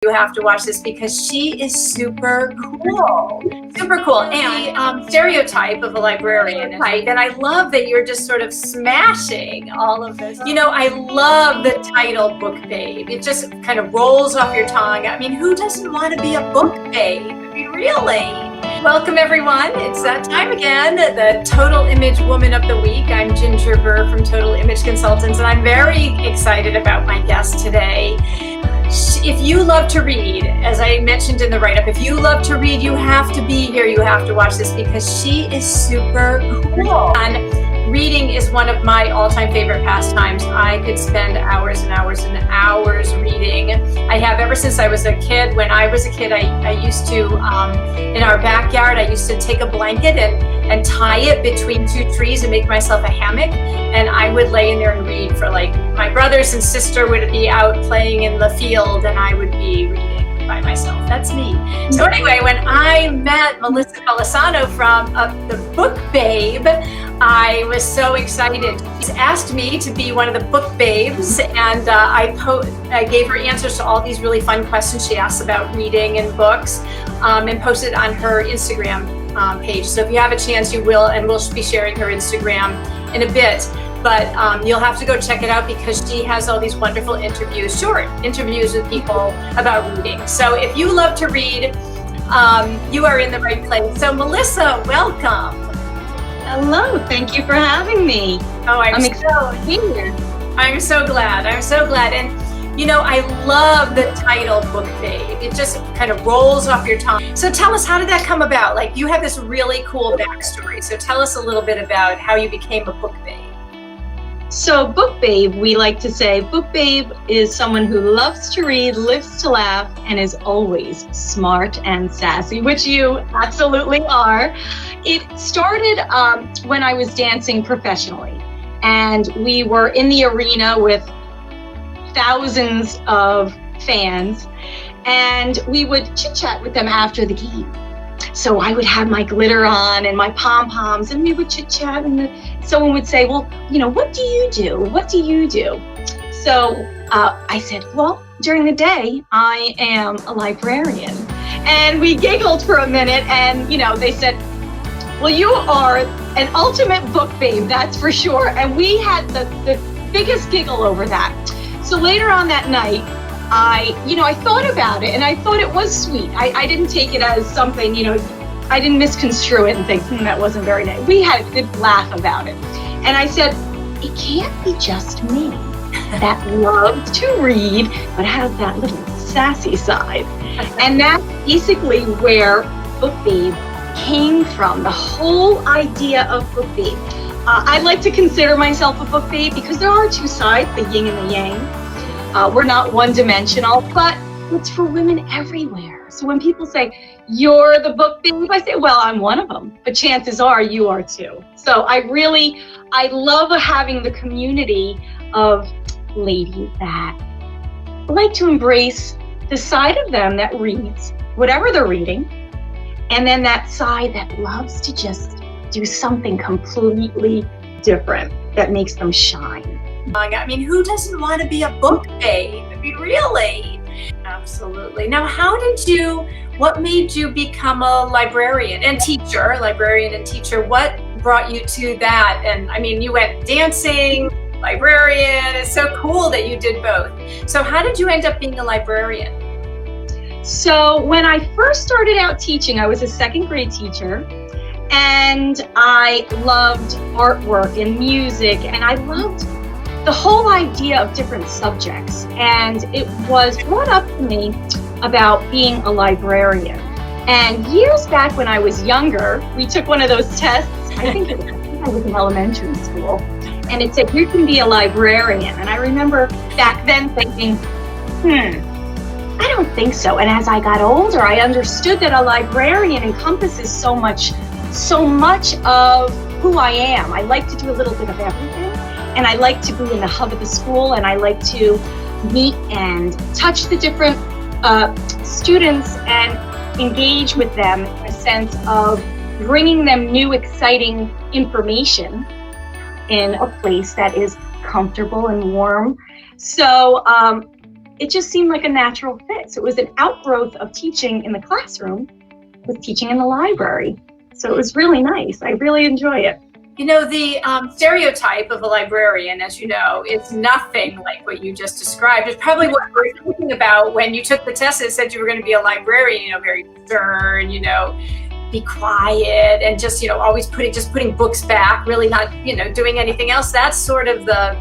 You have to watch this because she is super cool. Super cool. And stereotype of a librarian, right? And I love that you're just sort of smashing all of this. You know, I love the title Book Babe. It just kind of rolls off your tongue. I mean, who doesn't want to be a book babe? I mean, really? Welcome, everyone. It's that time again, the Total Image Woman of the Week. I'm Ginger Burr from Total Image Consultants, and I'm very excited about my guest today. If you love to read, as I mentioned in the write-up, if you love to read, you have to be here. You have to watch this because she is super cool. And reading is one of my all-time favorite pastimes. I could spend hours and hours and hours reading. I have ever since I was a kid. When I was a kid, I used to, in our backyard, I used to take a blanket and tie it between two trees and make myself a hammock. And I would lay in there and read for my brothers and sister would be out playing in the field and I would be reading by myself. That's me. So anyway, when I met Melissa Collesano from the Book Babe, I was so excited. She asked me to be one of the book babes, and I gave her answers to all these really fun questions she asked about reading and books, and posted on her Instagram page. So if you have a chance, you will, and we'll be sharing her Instagram in a bit. But you'll have to go check it out because she has all these wonderful interviews, short interviews with people about reading. So if you love to read, you are in the right place. So Melissa, welcome. Hello, thank you for having me. Oh, I'm excited to be here. I'm so glad. I'm so glad. And you know, I love the title Book Babe. It just kind of rolls off your tongue. So tell us, how did that come about? Like, you have this really cool backstory. So tell us a little bit about how you became a book babe. So Book Babe, we like to say, Book Babe is someone who loves to read, lives to laugh, and is always smart and sassy, which you absolutely are. It started when I was dancing professionally, and we were in the arena with thousands of fans, and we would chit-chat with them after the game. So I would have my glitter on and my pom-poms, and we would chit-chat, and someone would say, well, you know, what do you do? What do you do? So I said, well, during the day, I am a librarian. And we giggled for a minute, and, you know, they said, well, you are an ultimate book babe, that's for sure. And we had the biggest giggle over that. So later on that night, I thought about it, and I thought it was sweet. I didn't take it as something, you know, I didn't misconstrue it and think, that wasn't very nice. We had a good laugh about it. And I said, it can't be just me that loves to read, but has that little sassy side. And that's basically where Book Babe came from, the whole idea of Book Babe. I like to consider myself a book babe because there are two sides, the yin and the yang. We're not one-dimensional, but it's for women everywhere. So when people say, you're the book babe, I say, well, I'm one of them, but chances are you are too. So I love having the community of ladies that like to embrace the side of them that reads whatever they're reading, and then that side that loves to just do something completely different that makes them shine. I mean, who doesn't want to be a book babe? I mean, really? Absolutely. Now, what made you become a librarian and teacher? What brought you to that? And I mean, you went dancing, librarian. It's so cool that you did both. So how did you end up being a librarian? So when I first started out teaching, I was a second grade teacher. And I loved artwork and music, and I loved the whole idea of different subjects. And it was brought up to me about being a librarian. And years back when I was younger, we took one of those tests. I think I was in elementary school. And it said, you can be a librarian. And I remember back then thinking, I don't think so. And as I got older, I understood that a librarian encompasses so much of who I am. I like to do a little bit of everything, and I like to be in the hub of the school, and I like to meet and touch the different students and engage with them in a sense of bringing them new, exciting information in a place that is comfortable and warm. So it just seemed like a natural fit. So it was an outgrowth of teaching in the classroom with teaching in the library. So it was really nice. I really enjoy it. You know, the stereotype of a librarian, as you know, is nothing like what you just described. It's probably what you were thinking about when you took the test and said you were going to be a librarian, you know, very stern, you know, be quiet and just, you know, always putting books back, really not, you know, doing anything else. That's sort of the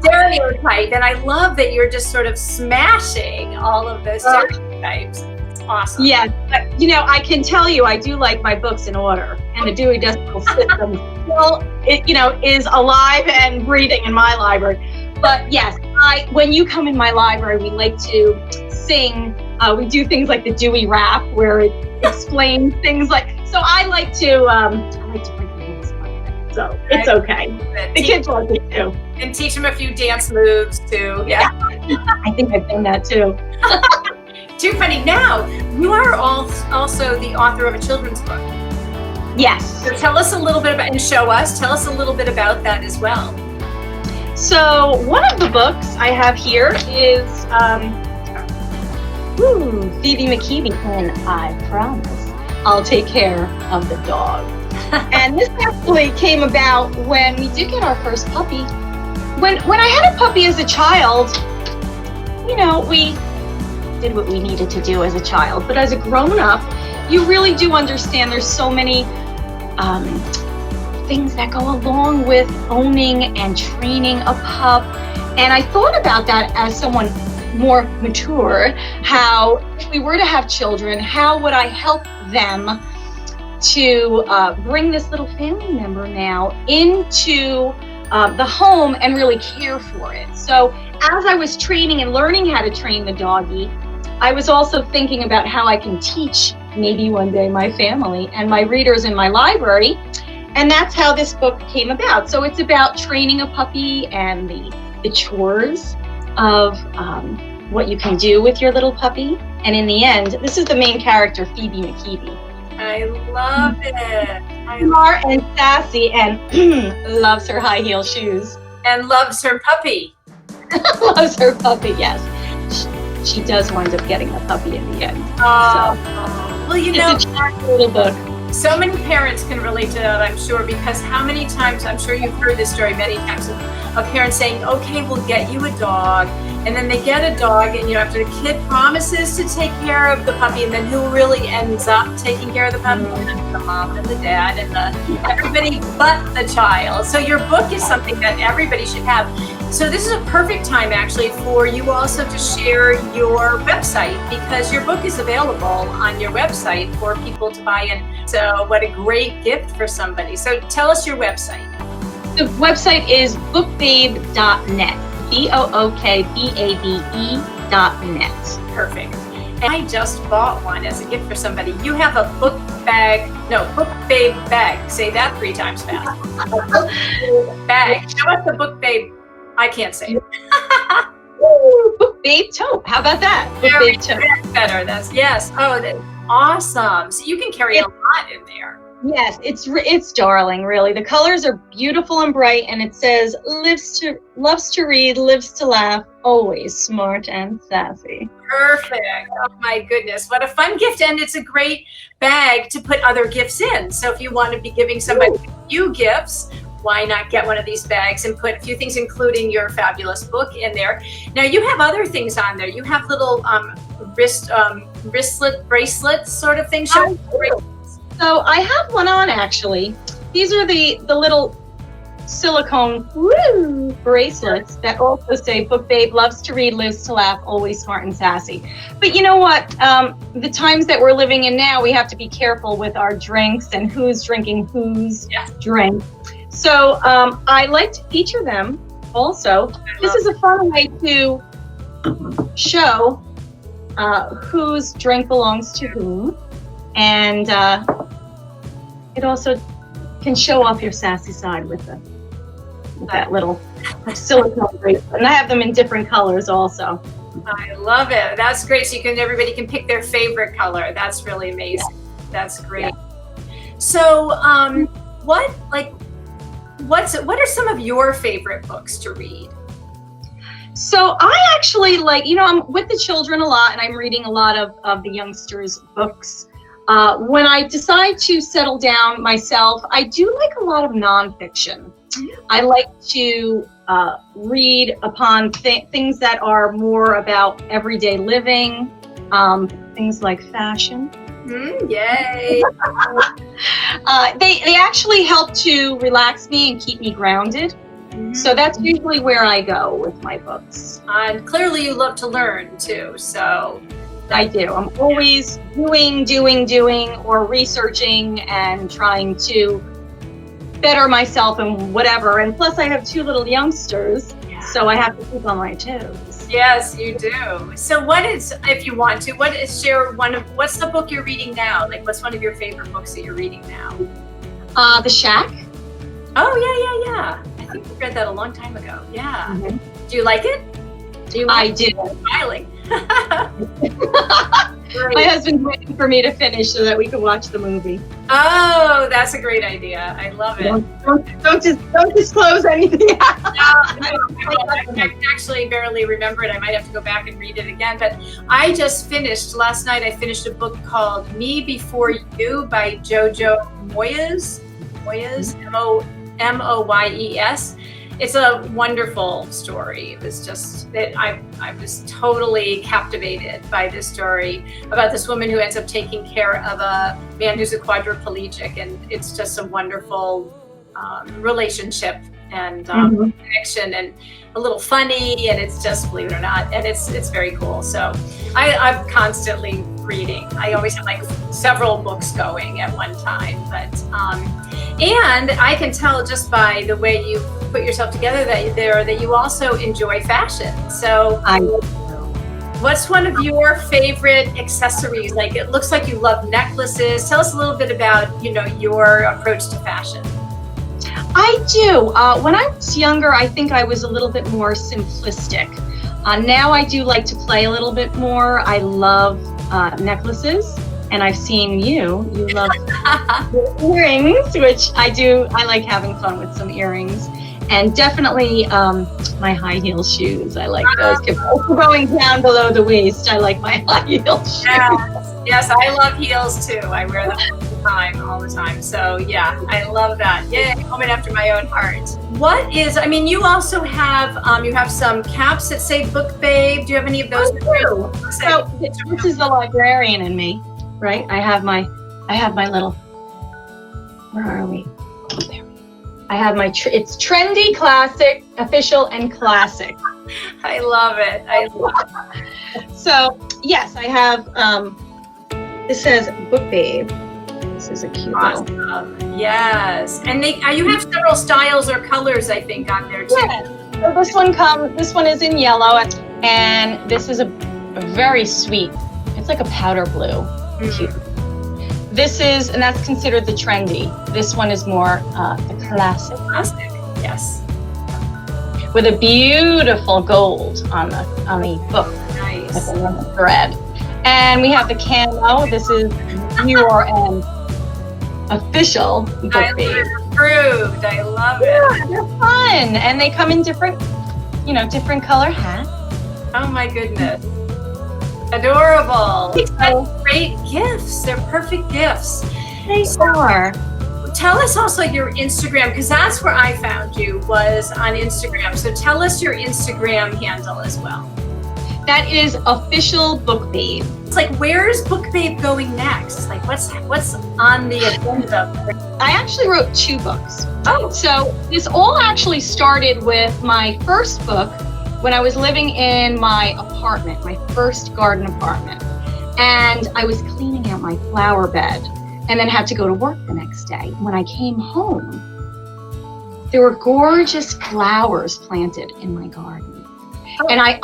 stereotype. And I love that you're just sort of smashing all of those stereotypes. It's awesome. Yeah, but, you know, I can tell you, I do like my books in order, and the Dewey Decimal System still, you know, is alive and breathing in my library. But yes, when you come in my library, we like to sing. We do things like the Dewey Rap, where it explains things like. So I like to break the rules about that. So it's okay. The kids like it too. And teach them a few dance moves too. Yeah. I think I've done that too. Too funny. Now, you are also the author of a children's book. Yes. So tell us a little bit about, and tell us a little bit about that as well. So one of the books I have here is Phoebe McKeeby, and I promise I'll take care of the dog. And this actually came about when we did get our first puppy. When I had a puppy as a child, you know, we did what we needed to do as a child. But as a grown-up, you really do understand there's so many things that go along with owning and training a pup. And I thought about that as someone more mature, how if we were to have children, how would I help them to bring this little family member now into the home and really care for it. So as I was training and learning how to train the doggy, I was also thinking about how I can teach maybe one day my family and my readers in my library. And that's how this book came about. So it's about training a puppy and the chores of what you can do with your little puppy. And in the end, this is the main character, Phoebe McKeeby. I love it. Smart and sassy and loves her high heel shoes. And loves her puppy. Loves her puppy, yes. She does wind up getting a puppy in the end. Oh, so. Well, you know, it's a charming little book. So many parents can relate to that, I'm sure, because how many times, I'm sure you've heard this story many times, of parents saying, okay, we'll get you a dog, and then they get a dog, and you know, after the kid promises to take care of the puppy, and then who really ends up taking care of the puppy? Mm-hmm. The mom and the dad and everybody but the child. So your book is something that everybody should have. So this is a perfect time actually for you also to share your website, because your book is available on your website for people to buy in. So what a great gift for somebody. So tell us your website. The website is bookbabe.net. BOOKBABE.net. Perfect. And I just bought one as a gift for somebody. You have a book babe bag. Say that 3 times fast. A book babe bag. Show us the book babe. I can't say it. Book babe tote. How about that? Book babe tote. That's better. Yes. Oh, that's awesome. So you can carry a lot in there. Yes, it's darling, really. The colors are beautiful and bright, and it says loves to read, lives to laugh, always smart and sassy. Perfect. Oh my goodness, what a fun gift. And it's a great bag to put other gifts in. So if you want to be giving somebody a few gifts, why not get one of these bags and put a few things, including your fabulous book, in there. Now you have other things on there. You have little wristlet bracelets sort of things. So I have one on, actually. These are the little silicone bracelets that also say Book Babe loves to read, lives to laugh, always smart and sassy. But you know what? The times that we're living in now, we have to be careful with our drinks and who's drinking whose drink. So I like to feature them also. This is a fun way to show whose drink belongs to whom. And it also can show off your sassy side with that little silicone bracelet. And I have them in different colors also. I love it. That's great. So everybody can pick their favorite color. That's really amazing. Yeah. That's great. Yeah. So what are some of your favorite books to read? So I actually I'm with the children a lot, and I'm reading a lot of the youngsters' books. When I decide to settle down myself, I do like a lot of nonfiction. I like to read upon things that are more about everyday living, things like fashion. Yay! They actually help to relax me and keep me grounded. So that's usually where I go with my books. And clearly you love to learn too, so. I do. I'm always doing, or researching and trying to better myself and whatever. And plus I have 2 little youngsters, so I have to keep on my toes. Yes, you do. So what is, if you want to, what's the book you're reading now? Like, what's one of your favorite books that you're reading now? The Shack. Oh, yeah. I think we read that a long time ago. Yeah. Mm-hmm. Do you like it? I do. Smiling. My husband's waiting for me to finish so that we can watch the movie. Oh, that's a great idea. I love it. Don't disclose anything. No, I actually barely remember it. I might have to go back and read it again. But I just finished, last night I finished a book called Me Before You by Jojo Moyes, Moyes. It's a wonderful story. It was just that I was totally captivated by this story about this woman who ends up taking care of a man who's a quadriplegic, and it's just a wonderful relationship and connection, and a little funny, and it's just, believe it or not, and it's very cool. So I'm constantly reading. I always have like several books going at one time, but and I can tell just by the way you put yourself together that you also enjoy fashion. So what's one of your favorite accessories? Like, it looks like you love necklaces. Tell us a little bit about, your approach to fashion. I do. When I was younger, I think I was a little bit more simplistic. Now I do like to play a little bit more. I love necklaces, and I've seen you love earrings, which I do. I like having fun with some earrings, and definitely my high heel shoes. I like those. Going down below the waist, I like my high heel shoes. Yes, I love heels too. I wear them all the time. So yeah, I love that. Yeah, woman after my own heart. You also have, you have some caps that say Book Babe. Do you have any of those? So this is the librarian in me, right? I have my little, where are we? There. I have my, it's trendy, classic, official, and classic. I love it. So yes, I have, this says Book Babe. This is a cute awesome. Yes, and you have several styles or colors, I think, on there too. Yeah. So this one is in yellow, and this is a very sweet, it's like a powder blue. Cute. And that's considered the trendy. This one is more the classic. Classic, yes. With a beautiful gold on the book. Nice. With a thread. And we have the camo. This is your official Book Babe. Approved. I love it. Yeah, they're fun, and they come in different color hats. Oh my goodness, adorable! Great gifts. They're perfect gifts. They are. Tell us also your Instagram, because that's where I found you, was on Instagram. So tell us your Instagram handle as well. That is official Book Babe. It's like, where's Book Babe going next? Like, what's on the agenda? I actually wrote 2 books. Oh. So this all actually started with my first book when I was living in my apartment, my first garden apartment. And I was cleaning out my flower bed and then had to go to work the next day. When I came home, there were gorgeous flowers planted in my garden. And I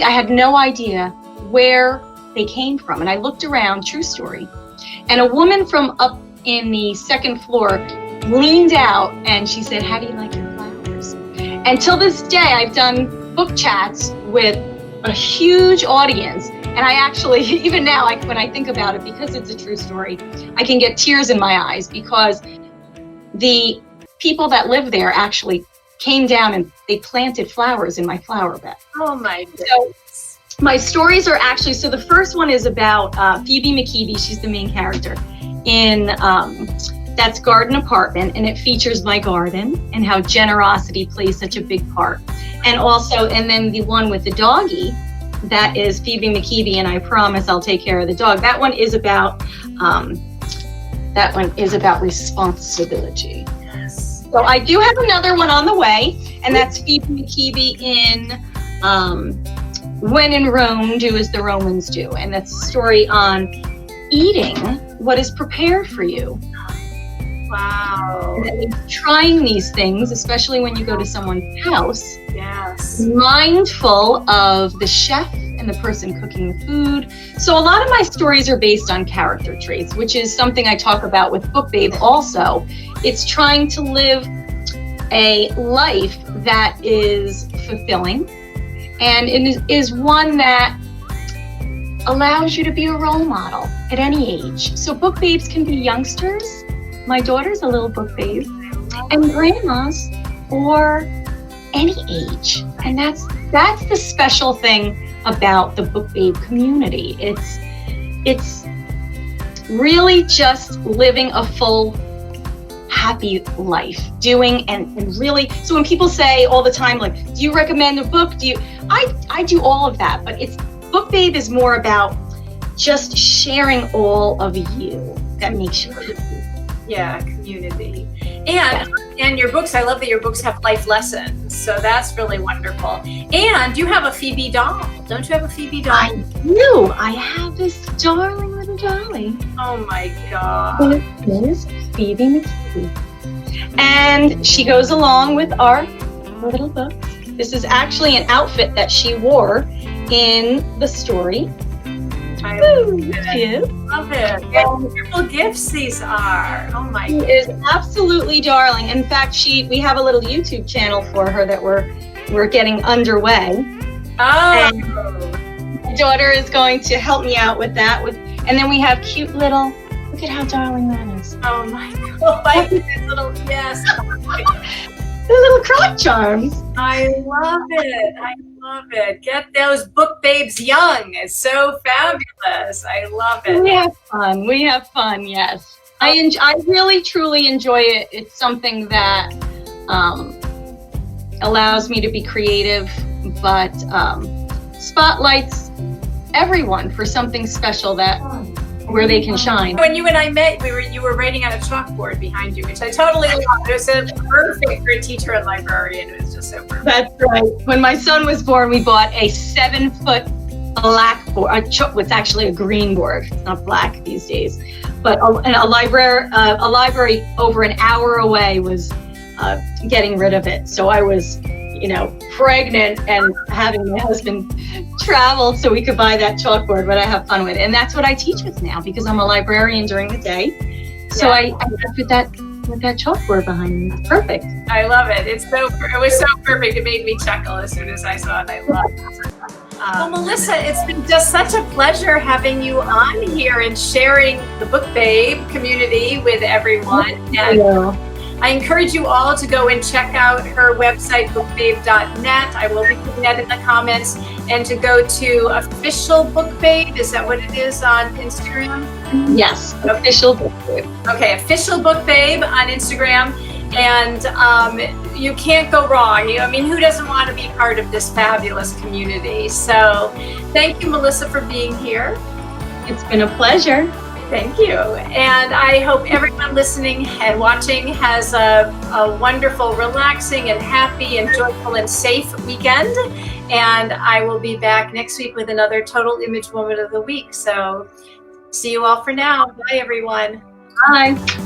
had no idea where they came from. And I looked around, true story, and a woman from up in the 2nd floor leaned out and she said, "How do you like your flowers?" And till this day, I've done book chats with a huge audience. And I actually, even now, when I think about it, because it's a true story, I can get tears in my eyes, because the people that live there actually came down and they planted flowers in my flower bed. Oh my goodness. So my stories are actually, so the first one is about Phoebe McKeeby. She's the main character in that's Garden Apartment, and it features my garden and how generosity plays such a big part. And also, and then the one with the doggy, that is Phoebe McKeeby, and I promise I'll take care of the dog. That one is about responsibility. Yes. So I do have another one on the way, and that's Phoebe McKeeby in When in Rome, Do as the Romans Do. And that's a story on eating what is prepared for you. Wow. And that means trying these things, especially when you go to someone's house. Yes. Mindful of the chef and the person cooking the food. So a lot of my stories are based on character traits, which is something I talk about with Book Babe also. It's trying to live a life that is fulfilling, and it is one that allows you to be a role model at any age. So Book Babes can be youngsters. My daughter's a little book babe, and grandmas, or any age. And that's the special thing about the Book Babe community. It's really just living a full, happy life, doing and really. So when people say all the time, like, do you recommend a book? I do all of that, but Book Babe is more about just sharing all of you that makes you happy. Yeah, community. And your books, I love that your books have life lessons. So that's really wonderful. And you have a Phoebe doll. Don't you have a Phoebe doll? I do. I have this darling little dolly. Oh my God. Her name is Phoebe McKeeby. And she goes along with our little books. This is actually an outfit that she wore in the story. I love it. Cute. Love it. What wonderful gifts these are. Oh my She goodness. is absolutely darling. In fact, we have a little YouTube channel for her that we're getting underway. Oh. My daughter is going to help me out with that. And then we have cute little, look at how darling that is. Oh my God. Like this little, yes. The little croc charms. I love it. I love it. Get those Book Babes young. It's so fabulous. I love it. We have fun, yes. I really, truly enjoy it. It's something that allows me to be creative, but spotlights everyone for something special where they can shine. When you and I met, you were writing on a chalkboard behind you, which I totally loved. It was so perfect for a teacher and librarian. It was just so perfect. That's right. When my son was born, we bought a 7-foot blackboard. It's actually a green board. It's not black these days. But a library over an hour away was getting rid of it. So I was, pregnant and having my husband travel so we could buy that chalkboard, but I have fun with it. And that's what I teach with now because I'm a librarian during the day. So I with that chalkboard behind me. It's perfect. I love it. It was so perfect. It made me chuckle as soon as I saw it. I love it. Well, Melissa, it's been just such a pleasure having you on here and sharing the Book Babe community with everyone. And I encourage you all to go and check out her website, bookbabe.net. I will be putting that in the comments. And to go to Official Book Babe, is that what it is on Instagram? Yes, Official Book Babe. Okay, Official Book Babe on Instagram. And you can't go wrong. Who doesn't want to be part of this fabulous community? So thank you, Melissa, for being here. It's been a pleasure. Thank you. And I hope everyone listening and watching has a wonderful, relaxing, and happy, and joyful, and safe weekend. And I will be back next week with another Total Image Woman of the Week. So see you all for now. Bye, everyone. Bye.